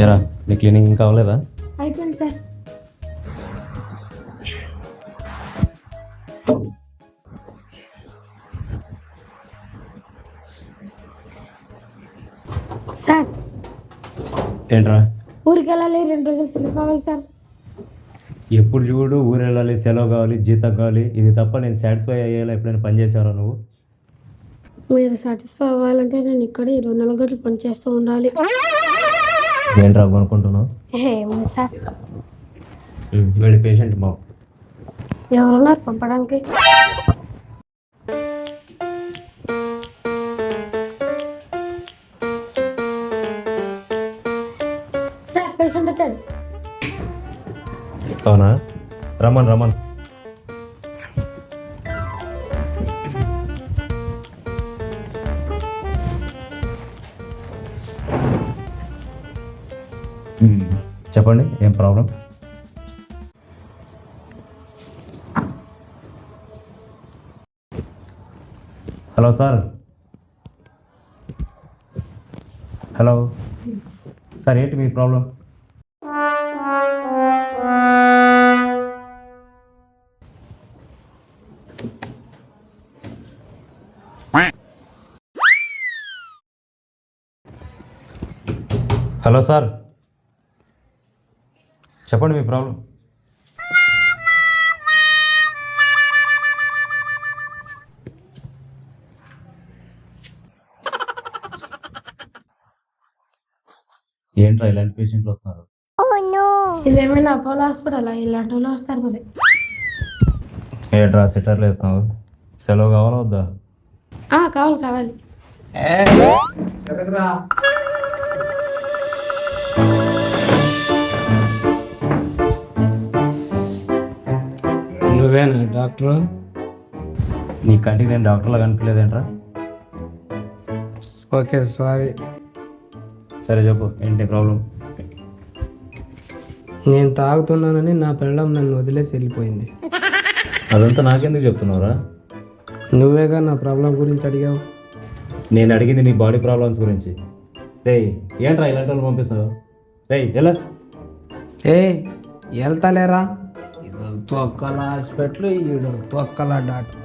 ఏరా నీ క్లీనింగ్ ఇంకా అవ్వలేదా? అయిపోయింది సార్. సార్ ఏంట్రా? ఊరికి వెళ్ళాలి, 2 రోజులు సెలవు కావాలి సార్. ఎప్పుడు చూడు ఊరు వెళ్ళాలి, సెలవు కావాలి, జీతం కావాలి, ఇది తప్ప నేను సాటిస్ఫై అయ్యేలా ఎప్పుడైనా పని చేశారా నువ్వు? మీరు సాటిస్ఫై అవ్వాలంటే నేను ఇక్కడ 24 గంటలు పని చేస్తూ ఉండాలి. ఏంట్రా కొనుక్కుంటున్నావు? ఏమన్నా సార్, వెళ్ళి పేషెంట్ బాబు. ఎవరున్నారు పంపడానికి? సార్ పేషెంట్ వచ్చాడు. అవునా? రమన్ రమన్. చెప్పండి, ఏం problem? Hello sir. Hello sir, ఏంటి మీ ప్రాబ్లం? హలో సార్, చెప్పండి మీ ప్రాబ్లం. ఏంట్రా ఇలాంటి పేషెంట్లు వస్తున్నారు? ఇదేమైనా అపోలో హాస్పిటల్? ఇలాంటి వాళ్ళు వస్తారు మరి. ఏంట్రా సిటర్లు వేస్తున్నావు? సెలవు కావాలా వద్దా? కావాలి కావాలి. నువ్వేనా డాక్టరు? నీ కంటికి నేను డాక్టర్లా కనిపించలేదేంట్రా? Okay sorry. సరే చెప్పు, ఏంటి ప్రాబ్లం? నేను తాగుతున్నానని నా పిల్లం నన్ను వదిలేసి వెళ్ళిపోయింది. అదంతా నాకెందుకు చెప్తున్నావురా? నువ్వేగా నా ప్రాబ్లం గురించి అడిగావు. నేను అడిగింది నీ బాడీ ప్రాబ్లమ్స్ గురించి. రేయ్ ఏంట్రా ఇలాంటి వాళ్ళు పంపిస్తావు? రేయ్ ఎలా? వెళ్తాలేరా, ఇది తొక్కల హాస్పిటల్, ఈడు తొక్కల డాక్టర్.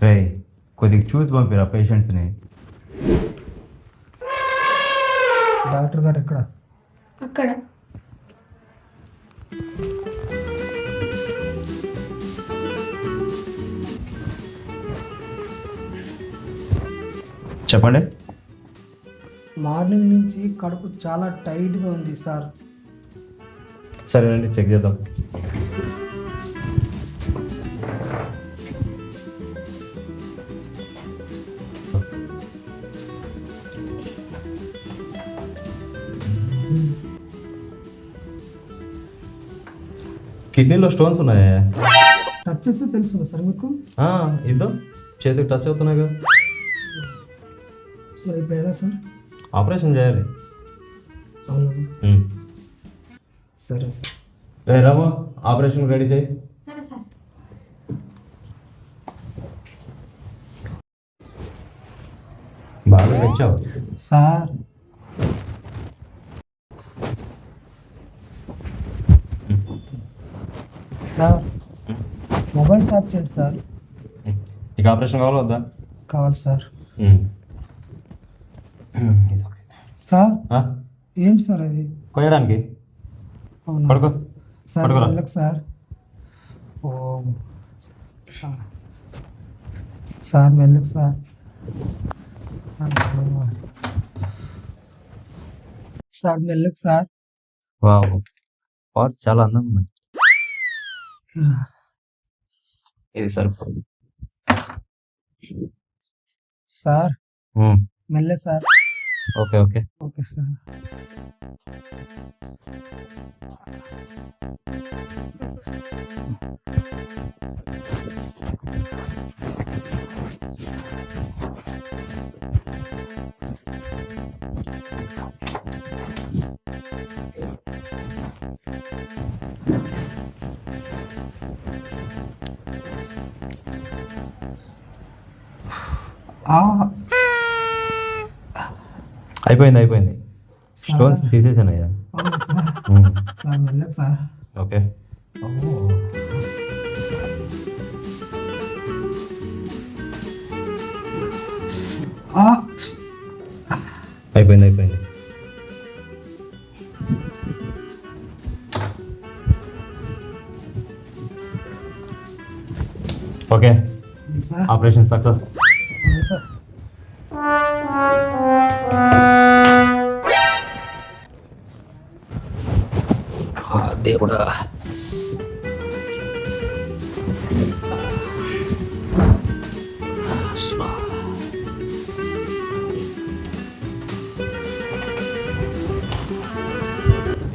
రేయ్ కొద్దిగా చూసి పంపిరా పేషెంట్స్ని. డాక్టర్ గారు ఎక్కడ? అక్కడ. చెప్పండి. మార్నింగ్ నుంచి కడుపు చాలా టైట్గా ఉంది సార్. సరేనండి, చెక్ చేద్దాం. కిడ్నీలో స్టోన్స్ ఉన్నాయా? టచ్ చేస్తే తెలుసు సార్ మీకు? ఇద్దాం, చేతికి టచ్ అవుతున్నాయిగా. మరి ఇప్పుడు ఎలా సార్? ఆపరేషన్ చేయాలి. అవునా? సరే సార్. రే రాము, ఆపరేషన్ రెడీ చేయి. సరే సార్. బాగా తెచ్చావు సార్. సార్ మొబైల్ ట్యాప్ చేయండి సార్. ఇక ఆపరేషన్ కావాలా వద్దా? కావాలి సార్. సార్ ఏంటి సార్ అది? కొయ్యడానికి. అవునా? పడుకో సార్ పడుకోరా. మెల్లగా సార్. ఓ సార్ మెల్లగా సార్. సార్ మెల్లగా సార్. వావ్, పార్ట్స్ చాలా అందంగా ఉన్నాయి. ఇది సరిపోదు సార్. మెల్లగా sir. Okay okay. Okay sir. అయిపోయింది స్టోన్స్ తీసేసానయ్యా. సార్ వెళ్ళదు సార్. ఓకే అయిపోయింది. Okay operation success. దేవుడా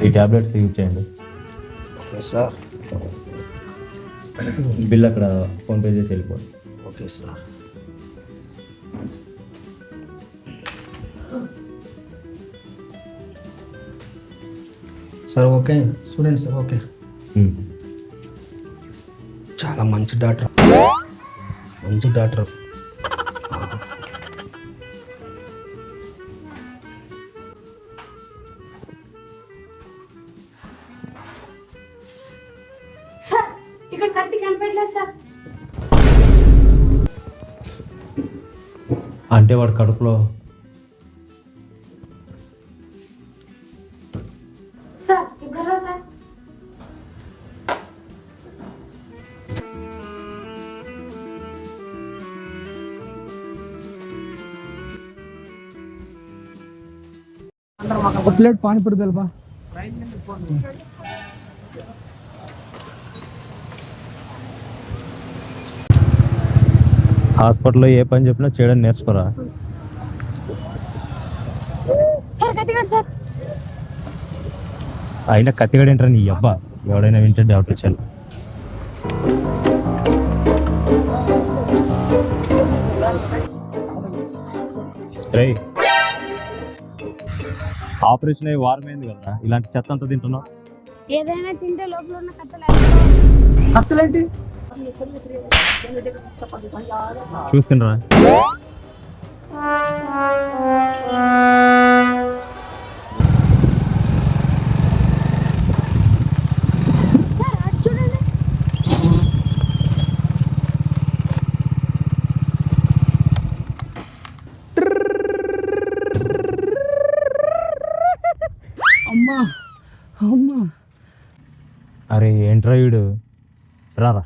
ఈ టాబ్లెట్స్ యూజ్ చేయండి. Okay sir. బిల్ అక్కడ ఫోన్పే చేసి వెళ్ళిపోండి. Okay sir. సార్ ఓకే చూడండి సార్. ఓకే చాలా మంచి డాక్టర్. సార్ ఇక్కడ కత్తి కనిపెట్టలేదు సార్. అంటే వాడు కడుపులో సార్ ఇప్పుడు ఎలా సార్? ఒక ప్లేట్ పానీపూరి తెలుపా. హాస్పిటల్లో ఏ పని చెప్పినా చేయడం నేర్చుకోరా. సార్ కత్తిగాడు సార్. అయినా కత్తిగడ ఏంటారా నీ అబ్బా, ఎవడైనా వింటే డాక్టర్ వచ్చాను. రేయ్ ఆపరేషన్ అయ్యి వారమైంది కదా, ఇలాంటి చెత్త అంతా తింటున్నావు. ఏదైనా తింటే లోపల ఉన్న కత్తులేంటి? చూస్తుండ్రా. సార్ అటు చూడండి. అమ్మా అమ్మా. అరే ఏంట్రా వీడు, రారా.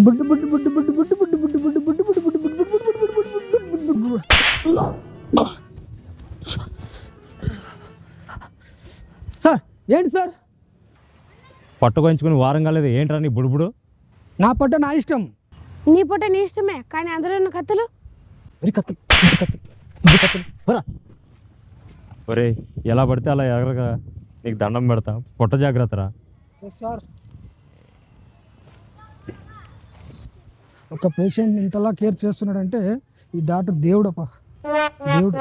బుడ్డు బుడ్డు బుడ్డు బుడ్డు బుడ్డు బుడ్డు బుడ్డు బుడ్డు బుడ్డు బుడ్డు బుడ్డు బుడ్డు బుడ్డు బుడ్డు బుడ్డు బుడ్డు. సార్ ఏంటి సార్? పట్టుకొంచుకుని వారం కాలేదు ఏంట్రా నీ బుడుబుడు? నా పట్ట నా ఇష్టం. నీ పూట నీ ఇష్టమే, కానీ అందులో ఉన్న కత్తులు. ఒరే ఎలా పడితే అలా ఎగరగా, నీకు దండం పెడతా, పొట్ట జాగ్రత్తరా. సార్ ఒక పేషెంట్ ఇంతలా కేర్ చేస్తున్నాడంటే ఈ డాక్టర్ దేవుడప్ప, దేవుడు.